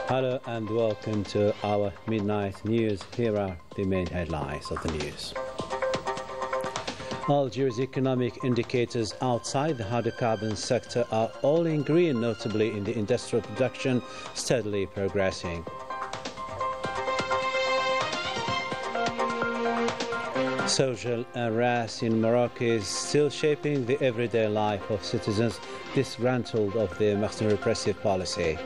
Hello and welcome to our midnight news. Here are the main headlines of the news. Algeria's economic indicators outside the hydrocarbon sector are all in green, notably in the industrial production, steadily progressing. Social unrest in Morocco is still shaping the everyday life of citizens disgruntled of the Macron repressive policy.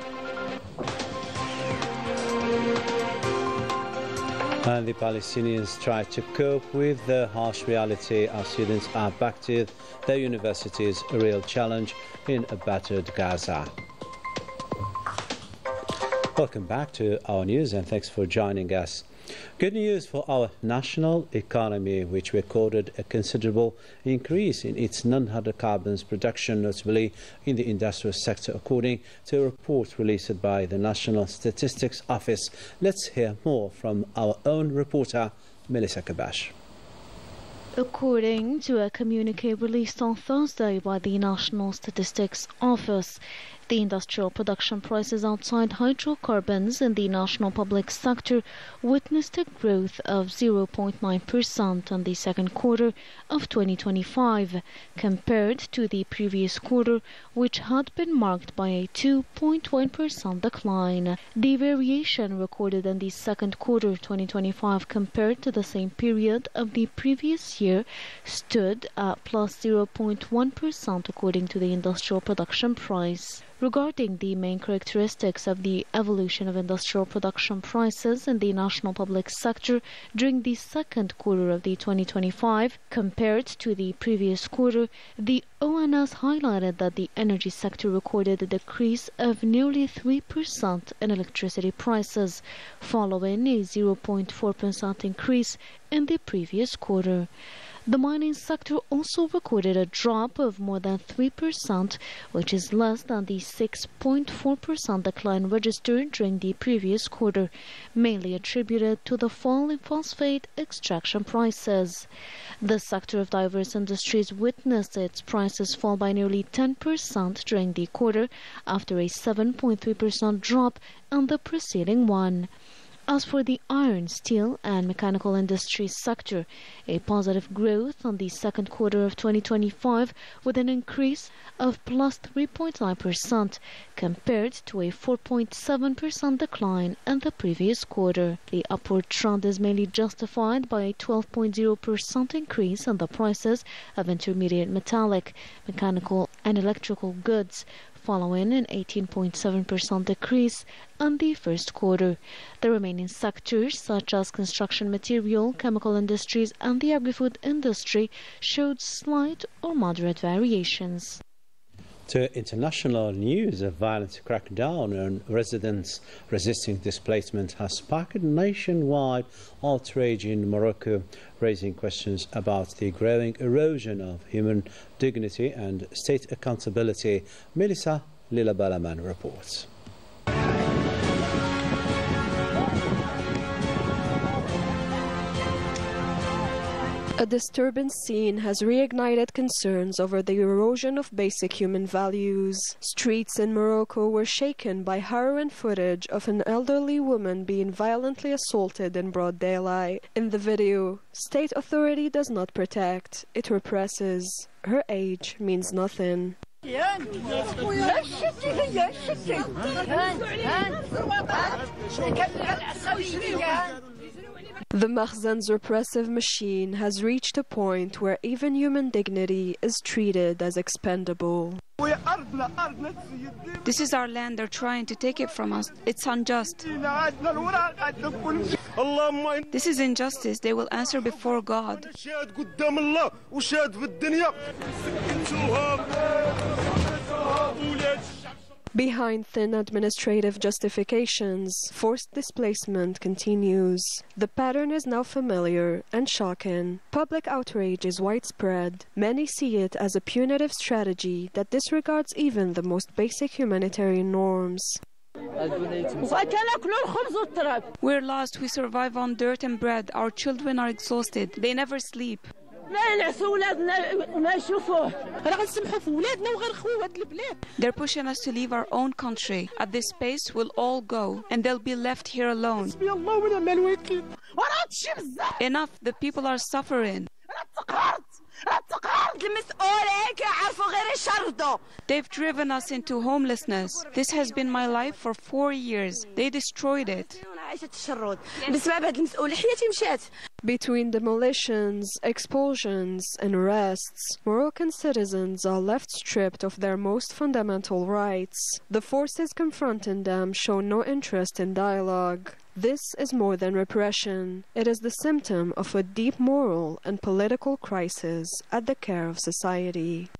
And the Palestinians try to cope with the harsh reality as students are back to their universities, a real challenge in a battered Gaza. Welcome back to our news and thanks for joining us. Good news for our national economy, which recorded a considerable increase in its non-hydrocarbons production, notably in the industrial sector, according to a report released by the National Statistics Office. Let's hear more from our own reporter, Melissa Kabash. According to a communique released on Thursday by the National Statistics Office, the industrial production prices outside hydrocarbons in the national public sector witnessed a growth of 0.9% in the second quarter of 2025, compared to the previous quarter, which had been marked by a 2.1% decline. The variation recorded in the second quarter of 2025 compared to the same period of the previous year stood at plus 0.1% according to the industrial production price. Regarding the main characteristics of the evolution of industrial production prices in the national public sector during the second quarter of the 2025 compared to the previous quarter, the ONS highlighted that the energy sector recorded a decrease of nearly 3% in electricity prices, following a 0.4% increase in the previous quarter. The mining sector also recorded a drop of more than 3%, which is less than the 6.4% decline registered during the previous quarter, mainly attributed to the fall in phosphate extraction prices. The sector of diverse industries witnessed its prices fall by nearly 10% during the quarter, after a 7.3% drop in the preceding one. As for the iron, steel and mechanical industries sector, a positive growth on the second quarter of 2025 with an increase of plus 3.9% compared to a 4.7% decline in the previous quarter. The upward trend is mainly justified by a 12.0% increase in the prices of intermediate metallic, mechanical and electrical goods, following an 18.7% decrease in the first quarter. The remaining sectors, such as construction material, chemical industries and the agri-food industry, showed slight or moderate variations. To international news, a violent crackdown on residents resisting displacement has sparked nationwide outrage in Morocco, raising questions about the growing erosion of human dignity and state accountability. Melissa Lila-Balaman reports. A disturbance scene has reignited concerns over the erosion of basic human values. Streets in Morocco were shaken by harrowing footage of an elderly woman being violently assaulted in broad daylight. In the video, state authority does not protect, it represses. Her age means nothing. The Makhzen's repressive machine has reached a point where even human dignity is treated as expendable. This is our land, they're trying to take it from us. It's unjust. This is injustice, they will answer before God. Behind thin administrative justifications, forced displacement continues. The pattern is now familiar and shocking. Public outrage is widespread. Many see it as a punitive strategy that disregards even the most basic humanitarian norms. We're lost, we survive on dirt and bread. Our children are exhausted, they never sleep. They're pushing us to leave our own country. At this pace, we'll all go, and they'll be left here alone. Enough, the people are suffering. They've driven us into homelessness. This has been my life for 4 years. They destroyed it. Between demolitions, expulsions, and arrests, Moroccan citizens are left stripped of their most fundamental rights. The forces confronting them show no interest in dialogue. This is more than repression. It is the symptom of a deep moral and political crisis at the core of society.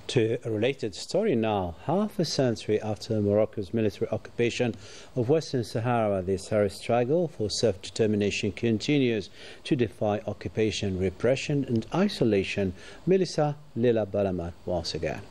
To a related story now, half a century after Morocco's military occupation of Western Sahara, the Sahrawi struggle for self-determination continues to defy occupation, repression and isolation. Melissa Lila Balamat once again.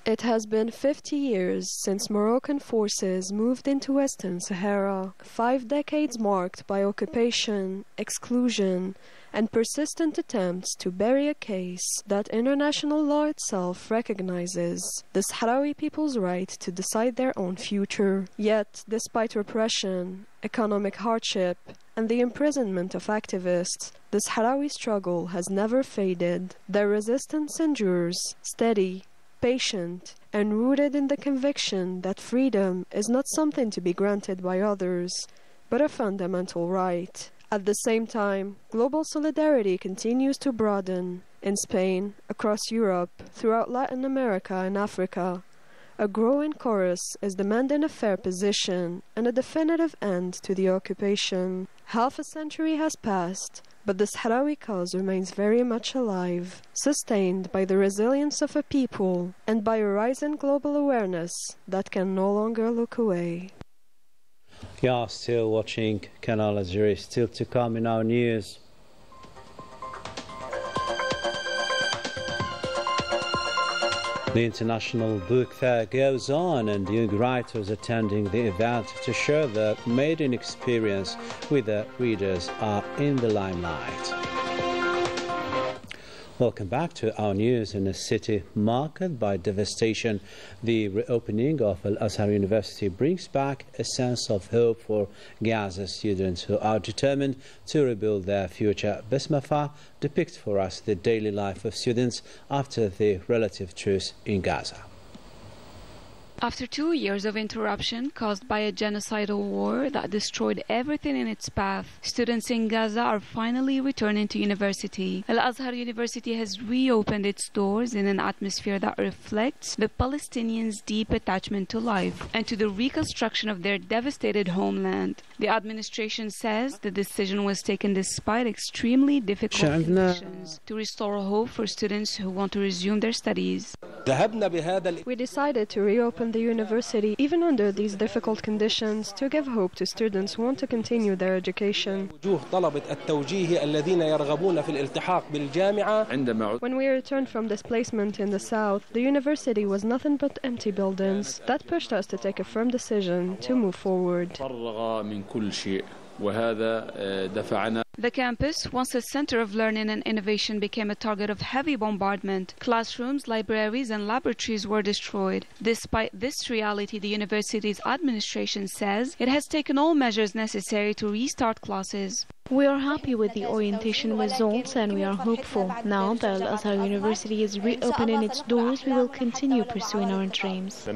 It has been 50 years since Moroccan forces moved into Western Sahara, 5 decades marked by occupation, exclusion, and persistent attempts to bury a case that international law itself recognizes: the Sahrawi people's right to decide their own future. Yet, despite repression, economic hardship, and the imprisonment of activists, the Sahrawi struggle has never faded. Their resistance endures, steady, patient, and rooted in the conviction that freedom is not something to be granted by others, but a fundamental right. At the same time, global solidarity continues to broaden. In Spain, across Europe, throughout Latin America and Africa, a growing chorus is demanding a fair position and a definitive end to the occupation. Half a century has passed, but the Sahrawi cause remains very much alive, sustained by the resilience of a people and by a rising global awareness that can no longer look away. You are still watching Canal Algérie, still to come in our news. The International Book Fair goes on, and young writers attending the event to share their maiden experience with their readers are in the limelight. Welcome back to our news. In a city marked by devastation, the reopening of Al-Azhar University brings back a sense of hope for Gaza students who are determined to rebuild their future. Besmafa depicts for us the daily life of students after the relative truce in Gaza. After 2 years of interruption caused by a genocidal war that destroyed everything in its path, students in Gaza are finally returning to university. Al-Azhar University has reopened its doors in an atmosphere that reflects the Palestinians' deep attachment to life and to the reconstruction of their devastated homeland. The administration says the decision was taken despite extremely difficult conditions to restore hope for students who want to resume their studies. We decided to reopen the university even under these difficult conditions to give hope to students who want to continue their education. When we returned from displacement in the south, the university was nothing but empty buildings. That pushed us to take a firm decision to move forward. The campus, once a center of learning and innovation, became a target of heavy bombardment. Classrooms, libraries, and laboratories were destroyed. Despite this reality, the university's administration says it has taken all measures necessary to restart classes. We are happy with the orientation results and we are hopeful. Now that Al-Azhar University is reopening its doors, we will continue pursuing our dreams.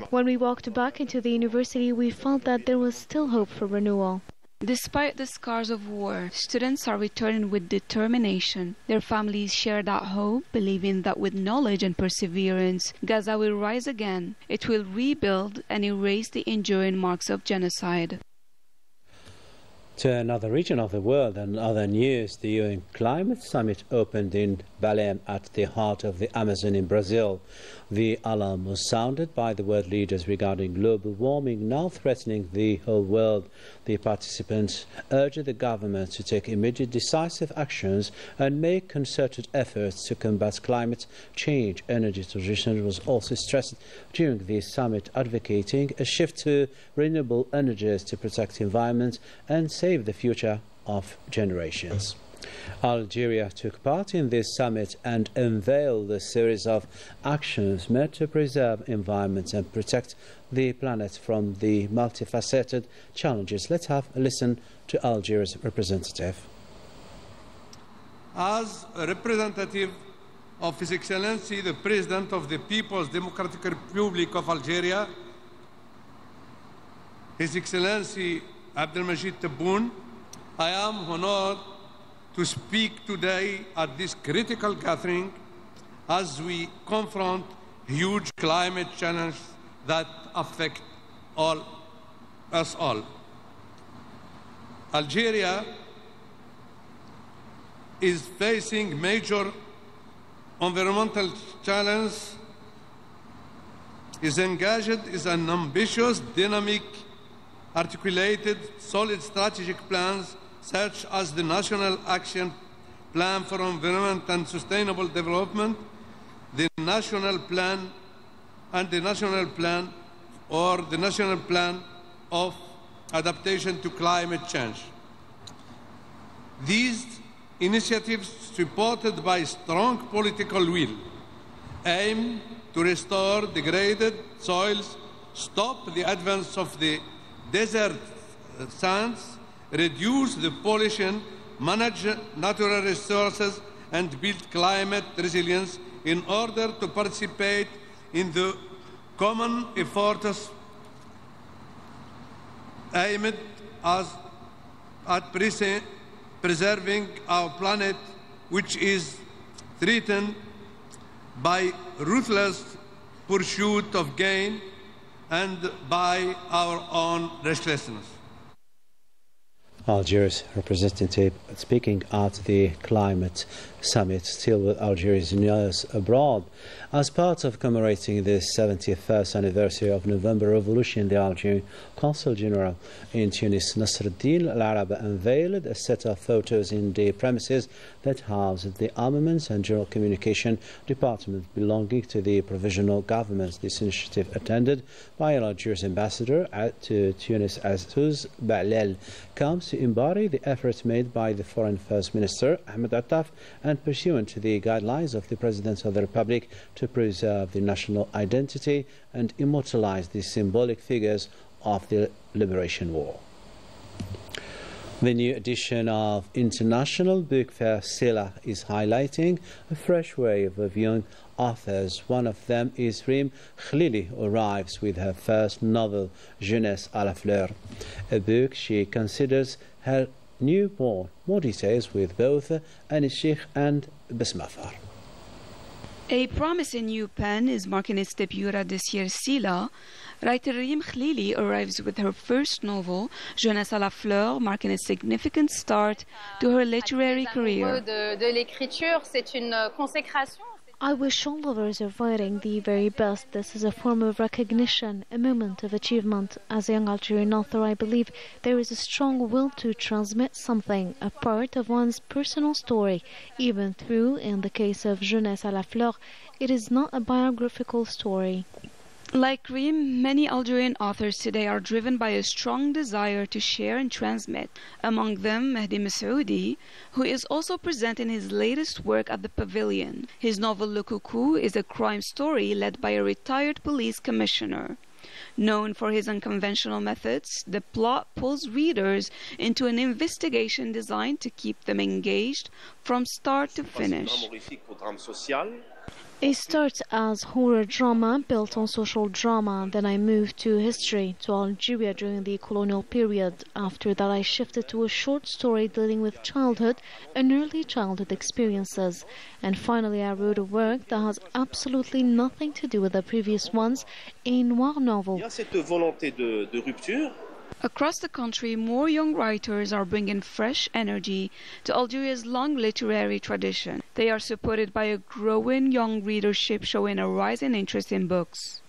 When we walked back into the university, we felt that there was still hope for renewal. Despite the scars of war, students are returning with determination. Their families share that hope, believing that with knowledge and perseverance, Gaza will rise again. It will rebuild and erase the enduring marks of genocide. To another region of the world and other news, the UN Climate Summit opened in Belém at the heart of the Amazon in Brazil. The alarm was sounded by the world leaders regarding global warming now threatening the whole world. The participants urged the government to take immediate decisive actions and make concerted efforts to combat climate change. Energy transition was also stressed during the summit, advocating a shift to renewable energies to protect the environment and save the future of generations. Algeria took part in this summit and unveiled a series of actions meant to preserve environment and protect the planet from the multifaceted challenges. Let's have a listen to Algeria's representative. As a representative of His Excellency the President of the People's Democratic Republic of Algeria, His Excellency Abdelmajid Tebboune, I am honored to speak today at this critical gathering as we confront huge climate challenges that affect us all. Algeria is facing major environmental challenges, is engaged in an ambitious, dynamic, articulated, solid strategic plans such as the National Action Plan for Environment and Sustainable Development, the National Plan and the National Plan of Adaptation to Climate Change. These initiatives, supported by strong political will, aim to restore degraded soils, stop the advance of the desert sands, reduce the pollution, manage natural resources, and build climate resilience in order to participate in the common efforts aimed at preserving our planet, which is threatened by ruthless pursuit of gain and by our own restlessness. Algeria's representative speaking at the climate summit, still with Algeria's news abroad. As part of commemorating the 71st anniversary of November Revolution, the Algerian Consul General in Tunis, Nasreddin Al-Arab, unveiled a set of photos in the premises that housed the Armaments and General Communication Department belonging to the Provisional Government. This initiative, attended by Algeria's ambassador to Tunis, Azzouz Ba'lel, comes to embody the efforts made by the Foreign First Minister, Ahmed Attaf, and pursuant to the guidelines of the President of the Republic to preserve the national identity and immortalize the symbolic figures of the Liberation War. The new edition of International Book Fair Sela is highlighting a fresh wave of young authors. One of them is Reem Khalili, who arrives with her first novel, Jeunesse à la Fleur, a book she considers her newborn. More details with both Anis Sheikh and Besmafar. A promising new pen is marking its debut at this year's Sela. Writer Reem Khalili arrives with her first novel, Jeunesse à la Fleur, marking a significant start to her literary career. I wish all lovers of writing the very best. This is a form of recognition, a moment of achievement. As a young Algerian author, I believe there is a strong will to transmit something, a part of one's personal story, even through, in the case of Jeunesse à la Fleur, it is not a biographical story. Like Reem, many Algerian authors today are driven by a strong desire to share and transmit. Among them, Mehdi Masoudi, who is also presenting his latest work at the Pavilion. His novel Le Coucou is a crime story led by a retired police commissioner. Known for his unconventional methods, the plot pulls readers into an investigation designed to keep them engaged from start to finish. It starts as horror drama built on social drama. Then I moved to history, to Algeria during the colonial period. After that I shifted to a short story dealing with childhood and early childhood experiences. And finally I wrote a work that has absolutely nothing to do with the previous ones, a noir novel. Across the country, more young writers are bringing fresh energy to Algeria's long literary tradition. They are supported by a growing young readership showing a rising interest in books.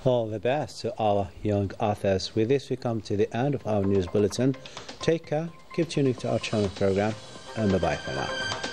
All the best to our young authors. With this, we come to the end of our news bulletin. Take care, keep tuning to our channel program, and bye-bye for now.